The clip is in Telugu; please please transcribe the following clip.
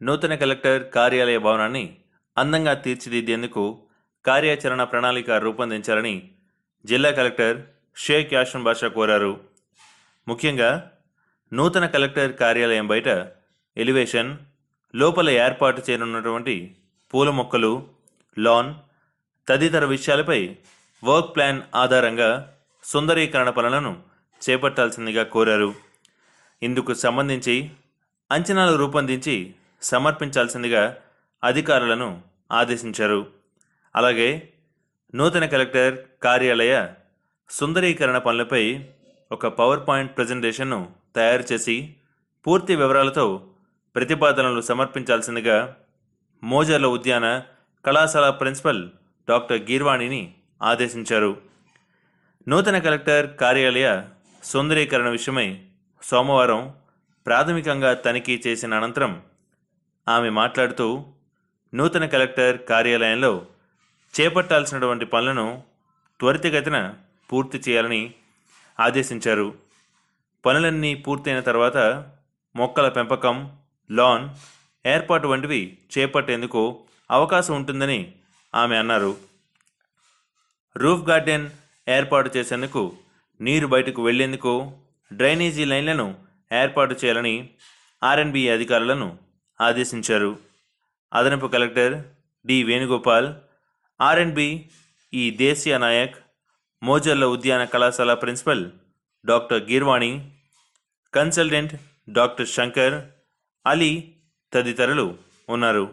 నూతన కలెక్టర్ కార్యాలయ భవనాన్ని అందంగా తీర్చిదిద్దేందుకు కార్యాచరణ ప్రణాళిక రూపొందించాలని జిల్లా కలెక్టర్ షేక్ యాషన్ బాషా కోరారు. ముఖ్యంగా నూతన కలెక్టర్ కార్యాలయం బయట ఎలివేషన్, లోపల ఏర్పాటు చేయనున్నటువంటి పూల మొక్కలు, లాన్ తదితర విషయాలపై వర్క్ ప్లాన్ ఆధారంగా సుందరీకరణ పనులను చేపట్టాల్సిందిగా కోరారు. ఇందుకు సంబంధించి అంచనాలు రూపొందించి సమర్పించాల్సిందిగా అధికారులను ఆదేశించారు. అలాగే నూతన కలెక్టర్ కార్యాలయ సుందరీకరణ పనులపై ఒక పవర్ పాయింట్ ప్రజెంటేషన్ను తయారు చేసి పూర్తి వివరాలతో ప్రతిపాదనలు సమర్పించాల్సిందిగా మోజర్ల ఉద్యాన కళాశాల ప్రిన్సిపల్ డాక్టర్ గీర్వాణిని ఆదేశించారు. నూతన కలెక్టర్ కార్యాలయ సుందరీకరణ విషయమై సోమవారం ప్రాథమికంగా తనిఖీ చేసిన అనంతరం ఆమె మాట్లాడుతూ, నూతన కలెక్టర్ కార్యాలయంలో చేపట్టాల్సినటువంటి పనులను త్వరితగతిన పూర్తి చేయాలని ఆదేశించారు. పనులన్నీ పూర్తయిన తర్వాత మొక్కల పెంపకం, లాన్ ఏర్పాటు వంటివి చేపట్టేందుకు అవకాశం ఉంటుందని ఆమె అన్నారు. రూఫ్ గార్డెన్ ఏర్పాటు చేసేందుకు నీరు బయటకు వెళ్లేందుకు డ్రైనేజీ లైన్లను ఏర్పాటు చేయాలని ఆర్ఎండ్బి అధికారులను ఆదేశించారు. అదనపు కలెక్టర్ డి వేణుగోపాల్, ఆర్ఎండ్బి ఈ దేశీయ నాయక్, మోజర్ల ఉద్యాన కళాశాల principal doctor Geervani, consultant doctor Shankar, Ali తదితరులు ఉన్నారు.